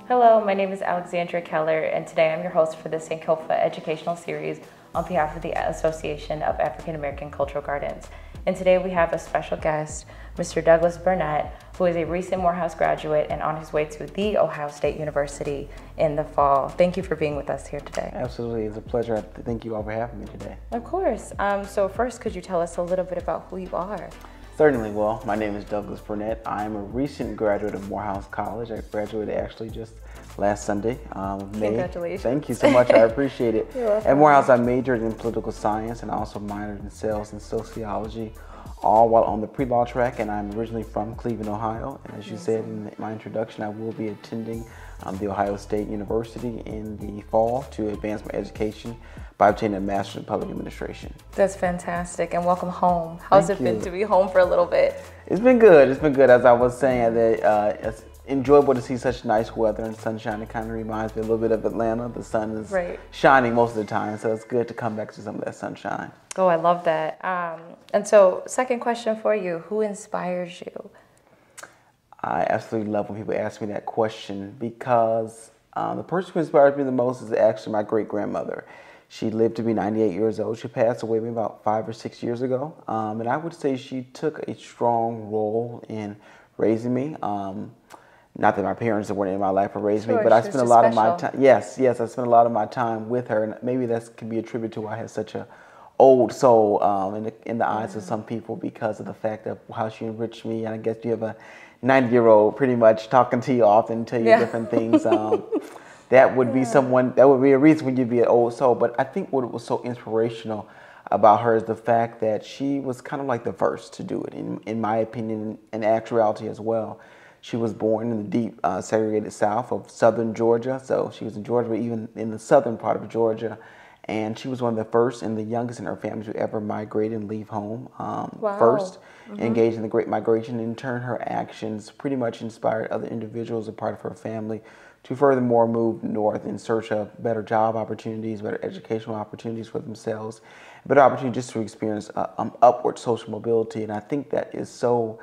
Hello, my name is Alexandra Keller, and today I'm your host for the Sankofa educational series on behalf of the Association of African American Cultural Gardens. And today we have a special guest, Mr. Douglas Burnett, who is a recent Morehouse graduate and on his way to The Ohio State University in the fall. Thank you for being with us here today. Absolutely, it's a pleasure. Thank you all for having me today. Of course. So first, could you tell us a little bit about who you are? Certainly. Well, my name is Douglas Burnett. I'm a recent graduate of Morehouse College. I graduated actually just last Sunday, May. Congratulations. Thank you so much. I appreciate it. You're welcome. At Morehouse, I majored in political science and also minored in sales and sociology, all while on the pre-law track. And I'm originally from Cleveland, Ohio. And as you said in my introduction, I will be attending The Ohio State University in the fall to advance my education by obtaining a Master's in Public Administration. That's fantastic, and welcome home. How's it been to be home for a little bit? It's been good. It's been good. As I was saying, it's enjoyable to see such nice weather and sunshine. It kind of reminds me a little bit of Atlanta. The sun is shining most of the time, so it's good to come back to some of that sunshine. Oh, I love that. And so, second question for you, who inspires you? I absolutely love when people ask me that question because the person who inspires me the most is actually my great-grandmother. She lived to be 98 years old. She passed away maybe about 5 or 6 years ago. And I would say she took a strong role in raising me. Not that my parents weren't in my life for raising me, but I spent a lot of my time. Yes, I spent a lot of my time with her, and maybe that can be attributed to why I had such a old soul in the eyes of some people because of the fact of how she enriched me. And I guess you have a 90-year-old pretty much talking to you often, tell you different things. That would be that would be a reason when you'd be an old soul. But I think what was so inspirational about her is the fact that she was kind of like the first to do it, in my opinion, and actuality as well. She was born in the deep segregated South of southern Georgia. So she was in Georgia, but even in the southern part of Georgia. And she was one of the first and the youngest in her family to ever migrate and leave home first, engage in the Great Migration. In turn, her actions pretty much inspired other individuals, a part of her family, to furthermore move north in search of better job opportunities, better educational opportunities for themselves, better opportunities just to experience upward social mobility. And I think that is so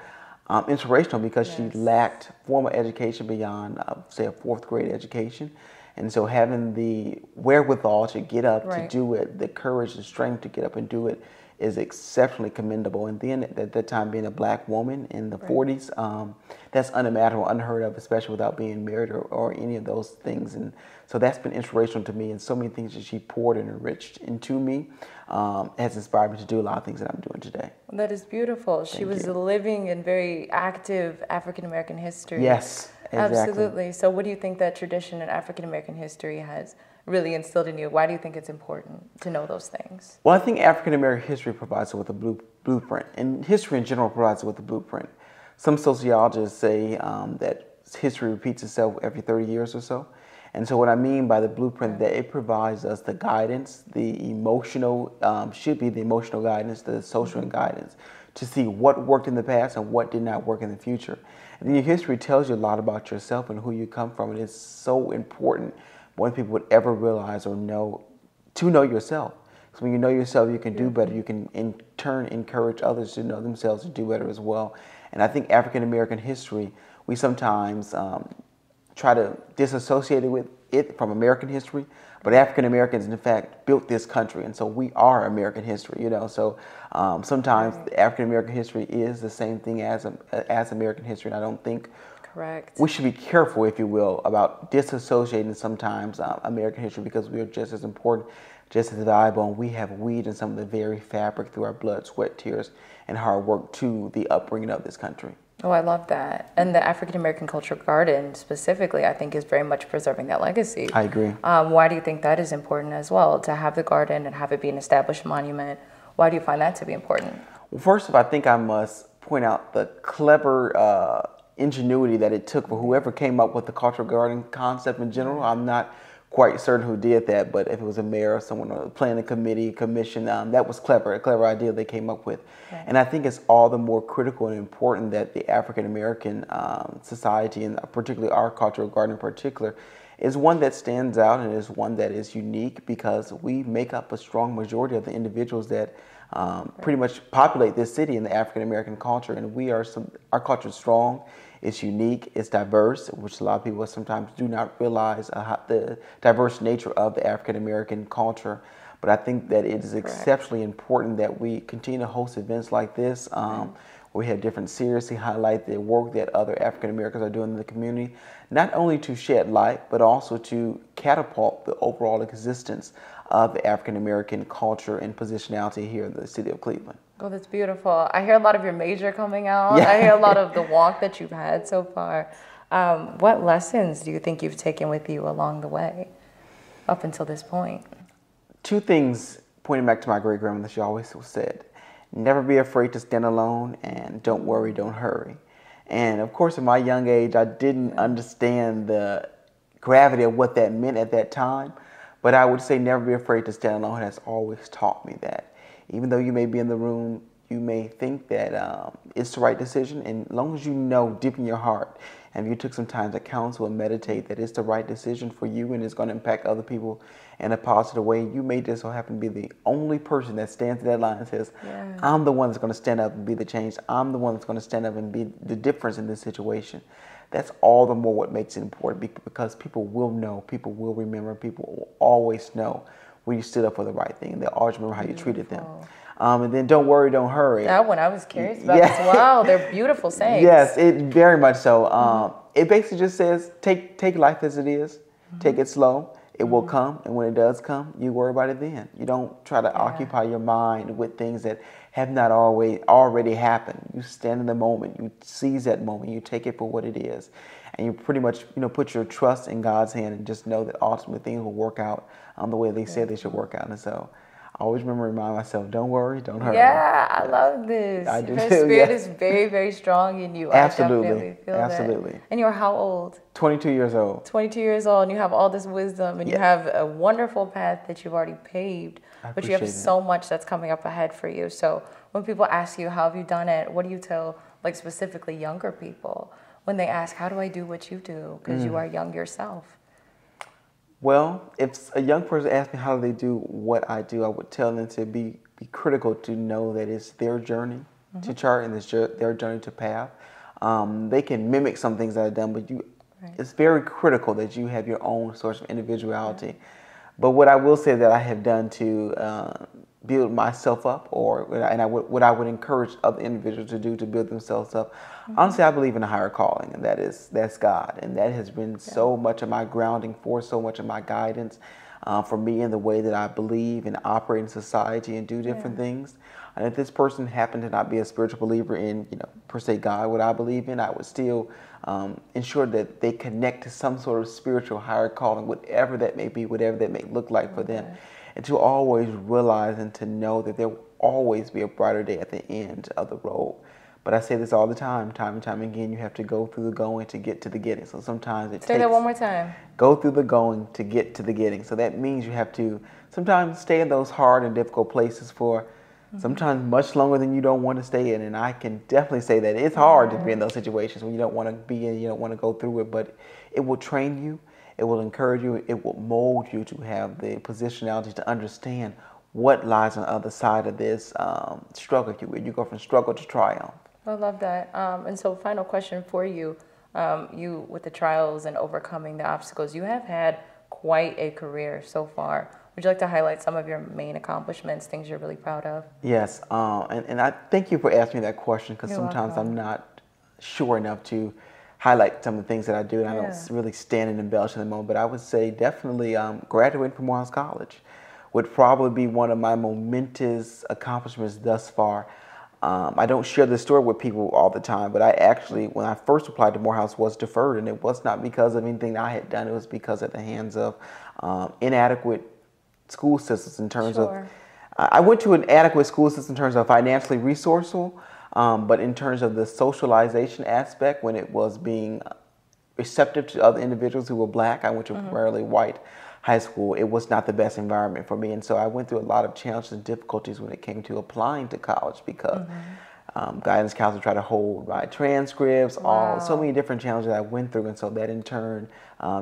inspirational because she lacked formal education beyond, say, a 4th grade education. And so having the wherewithal to get up to do it, the courage, the strength to get up and do it is exceptionally commendable. And then at that time, being a black woman in the 40s, that's unimaginable, unheard of, especially without being married or any of those things. And so that's been inspirational to me, and so many things that she poured and enriched into me has inspired me to do a lot of things that I'm doing today. Well, that is beautiful. She was living in very active African-American history. Yes, exactly. Absolutely. So what do you think that tradition in African-American history has really instilled in you? Why do you think it's important to know those things? Well, I think African-American history provides us with a blueprint, and history in general provides us with a blueprint. Some sociologists say that history repeats itself every 30 years or so. And so what I mean by the blueprint, that it provides us the guidance, the emotional, should be the emotional guidance, the social guidance, to see what worked in the past and what did not work in the future. And then your history tells you a lot about yourself and who you come from. And it's so important more than people would ever realize or know, to know yourself. Because when you know yourself, you can do better. You can in turn encourage others to know themselves and do better as well. And I think African-American history, we sometimes try to disassociate it from American history, but African Americans in fact built this country, and so we are American history, you know. So sometimes African American history is the same thing as American history, and I don't think we should be careful, if you will, about disassociating sometimes American history, because we are just as important, just as valuable, and we have weaved in some of the very fabric through our blood, sweat, tears, and hard work to the upbringing of this country. Oh, I love that. And the African American Cultural Garden specifically, I think, is very much preserving that legacy. I agree. Why do you think that is important as well, to have the garden and have it be an established monument? Why do you find that to be important? Well, first of all, I think I must point out the clever ingenuity that it took for whoever came up with the cultural garden concept in general. I'm not quite certain who did that, but if it was a mayor or someone on the planning committee, commission, that was clever, a clever idea they came up with. And I think it's all the more critical and important that the African American society, and particularly our cultural garden in particular, is one that stands out and is one that is unique, because we make up a strong majority of the individuals that pretty much populate this city in the African American culture. And our culture is strong, it's unique, it's diverse, which a lot of people sometimes do not realize the diverse nature of the African American culture. But I think that it is exceptionally important that we continue to host events like this, where we have different series to highlight the work that other African Americans are doing in the community, not only to shed light, but also to catapult the overall existence of the African American culture and positionality here in the city of Cleveland. Oh, that's beautiful. I hear a lot of your major coming out. Yeah. I hear a lot of the walk that you've had so far. What lessons do you think you've taken with you along the way up until this point? Two things pointing back to my great grandmother, she always said, never be afraid to stand alone, and don't worry, don't hurry. And of course, in my young age, I didn't understand the gravity of what that meant at that time. But I would say never be afraid to stand alone has always taught me that. Even though you may be in the room, you may think that it's the right decision, and as long as you know deep in your heart, and if you took some time to counsel and meditate that it's the right decision for you and it's going to impact other people in a positive way, you may just so happen to be the only person that stands in that line and says, I'm the one that's going to stand up and be the change. I'm the one that's going to stand up and be the difference in this situation. That's all the more what makes it important, because people will know, people will remember, people will always know when you stood up for the right thing. They'll always remember how you treated them. And then don't worry, don't hurry. That one I was curious about as well. They're beautiful sayings. Yes, it very much so. It basically just says take life as it is, take it slow. It will come, and when it does come, you worry about it then. You don't try to occupy your mind with things that have not already happened. You stand in the moment, you seize that moment, you take it for what it is, and you pretty much put your trust in God's hand and just know that ultimately things will work out the way they said they should work out. And so I always remember remind myself, don't worry, don't hurry. Yeah, I love this. I do Her too, spirit is very, very strong in you. Absolutely. I definitely feel Absolutely. that. And you're how old? 22 years old. 22 years old, and you have all this wisdom, and you have a wonderful path that you've already paved, but you have so much that's coming up ahead for you. So when people ask you, how have you done it? What do you tell, like specifically younger people, when they ask, how do I do what you do? Because you are young yourself. Well, if a young person asks me how do they do what I do, I would tell them to be critical, to know that it's their journey to chart, and it's their journey to path. They can mimic some things that I've done, but it's very critical that you have your own source of individuality. But what I will say that I have done to build myself up, what I would encourage other individuals to do to build themselves up. Honestly, I believe in a higher calling, and that's God, and that has been so much of my grounding force, so much of my guidance for me in the way that I believe and operate in society and do different things. And if this person happened to not be a spiritual believer in, per se God, what I believe in, I would still ensure that they connect to some sort of spiritual higher calling, whatever that may be, whatever that may look like for them. And to always realize and to know that there will always be a brighter day at the end of the road. But I say this all the time and time again, you have to go through the going to get to the getting. So sometimes it takes... Say that one more time. Go through the going to get to the getting. So that means you have to sometimes stay in those hard and difficult places for sometimes much longer than you don't want to stay in. And I can definitely say that it's hard to be in those situations when you don't want to be in, you don't want to go through it, but it will train you. It will encourage you. It will mold you to have the positionality to understand what lies on the other side of this struggle, if you will. You go from struggle to triumph. I love that. And so final question for you. You, with the trials and overcoming the obstacles, you have had quite a career so far. Would you like to highlight some of your main accomplishments, things you're really proud of? Yes. And I thank you for asking me that question, because sometimes welcome. I'm not sure enough to highlight some of the things that I do, and I don't really stand and embellish in the moment. But I would say definitely graduating from Morehouse College would probably be one of my momentous accomplishments thus far. I don't share this story with people all the time, but I actually, when I first applied to Morehouse, was deferred, and it was not because of anything I had done. It was because at the hands of inadequate school systems in terms of, I went to an adequate school system in terms of financially resourceful, but in terms of the socialization aspect, when it was being receptive to other individuals who were black, I went to a primarily white high school. It was not the best environment for me, and so I went through a lot of challenges and difficulties when it came to applying to college, because guidance counselors tried to hold my transcripts, so many different challenges I went through, and so that in turn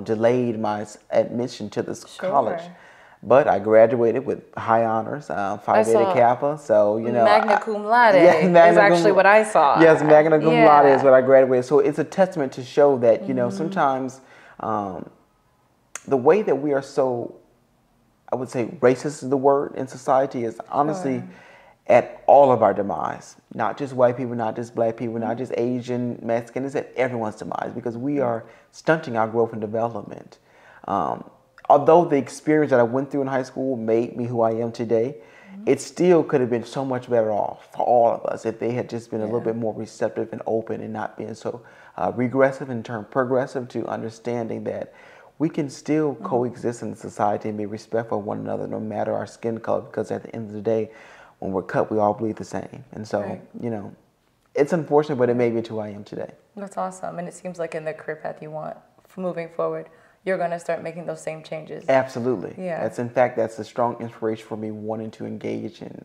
delayed my admission to this college. But I graduated with high honors, Phi Beta Kappa. So, you know. Magna cum laude is actually what I saw. Yes, magna cum laude is what I graduated. So it's a testament to show that, you know, sometimes the way that we are so, I would say racist is the word in society, is honestly at all of our demise. Not just white people, not just black people, not just Asian, Mexican, it's at everyone's demise because we are stunting our growth and development. Although the experience that I went through in high school made me who I am today, it still could have been so much better off for all of us if they had just been a little bit more receptive and open and not being so regressive and turn progressive to understanding that we can still coexist in society and be respectful of one another no matter our skin color, because at the end of the day, when we're cut, we all bleed the same. And so, you know, it's unfortunate, but it made me to who I am today. That's awesome. And it seems like in the career path you want moving forward, you're going to start making those same changes. Absolutely. Yeah. That's, in fact, that's a strong inspiration for me wanting to engage in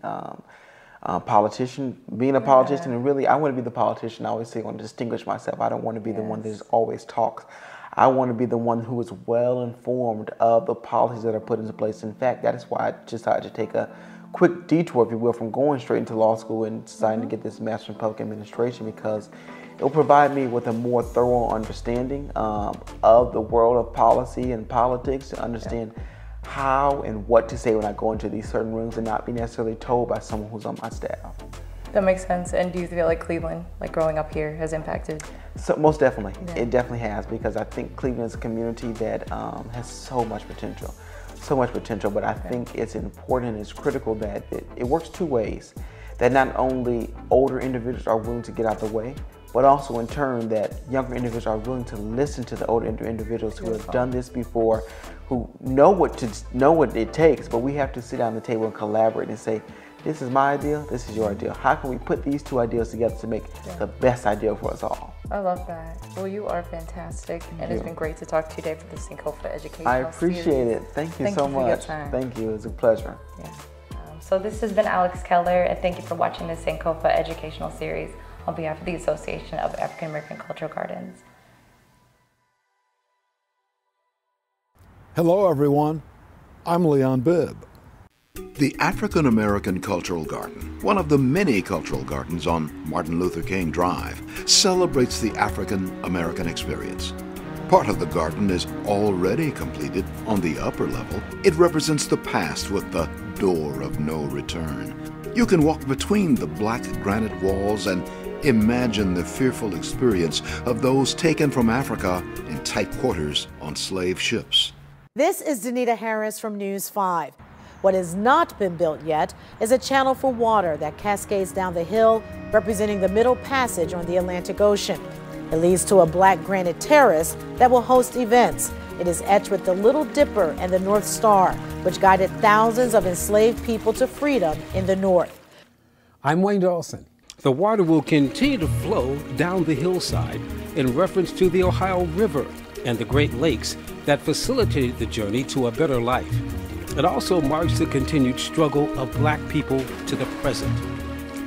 being a politician. And really, I want to be the politician. I always say I want to distinguish myself. I don't want to be the one that just always talks. I want to be the one who is well informed of the policies that are put into place. In fact, that is why I decided to take a quick detour, if you will, from going straight into law school and deciding to get this Master in Public Administration, because it will provide me with a more thorough understanding of the world of policy and politics, to understand how and what to say when I go into these certain rooms and not be necessarily told by someone who's on my staff. That makes sense. And do you feel like Cleveland, like growing up here, has impacted? So most definitely. It definitely has, because I think Cleveland is a community that has so much potential. But I think it's important and it's critical that it works two ways. That not only older individuals are willing to get out the way, but also in turn that younger individuals are willing to listen to the older individuals who have done this before, who know what it takes, but we have to sit down at the table and collaborate and say, this is my ideal, this is your ideal. How can we put these two ideals together to make the best ideal for us all? I love that. Well, you are fantastic, and it's been great to talk to you today for the Sankofa Educational I appreciate it. Thank you so much. Thank you. It was a pleasure. Yeah. So this has been Alex Keller, and thank you for watching the Sankofa Educational Series on behalf of the Association of African American Cultural Gardens. Hello, everyone. I'm Leon Bibb. The African American Cultural Garden, one of the many cultural gardens on Martin Luther King Drive, celebrates the African American experience. Part of the garden is already completed on the upper level. It represents the past with the door of no return. You can walk between the black granite walls and imagine the fearful experience of those taken from Africa in tight quarters on slave ships. This is Danita Harris from News 5. What has not been built yet is a channel for water that cascades down the hill, representing the Middle Passage on the Atlantic Ocean. It leads to a black granite terrace that will host events. It is etched with the Little Dipper and the North Star, which guided thousands of enslaved people to freedom in the North. I'm Wayne Dawson. The water will continue to flow down the hillside in reference to the Ohio River and the Great Lakes that facilitated the journey to a better life. It also marks the continued struggle of black people to the present.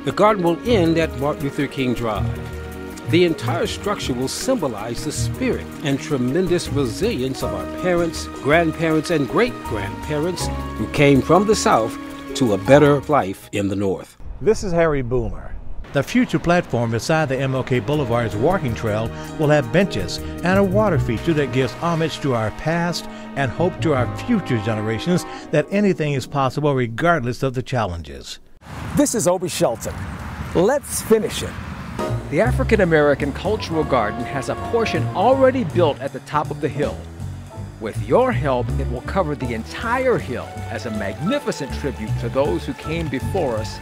The garden will end at Martin Luther King Drive. The entire structure will symbolize the spirit and tremendous resilience of our parents, grandparents, and great-grandparents who came from the South to a better life in the North. This is Harry Boomer. The future platform beside the MLK Boulevard's walking trail will have benches and a water feature that gives homage to our past and hope to our future generations that anything is possible regardless of the challenges. This is Obi Shelton. Let's finish it. The African American Cultural Garden has a portion already built at the top of the hill. With your help, it will cover the entire hill as a magnificent tribute to those who came before us,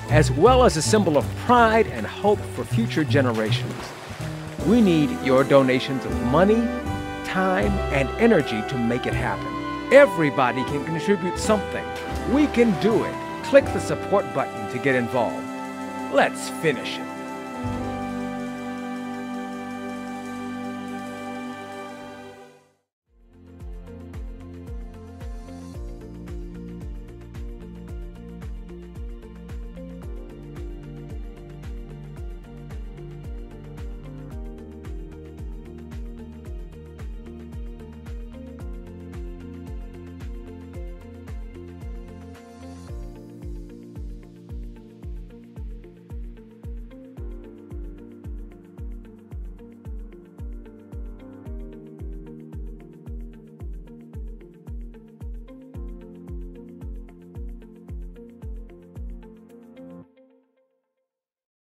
as well as a symbol of pride and hope for future generations. We need your donations of money, time, and energy to make it happen. Everybody can contribute something. We can do it. Click the support button to get involved. Let's finish it.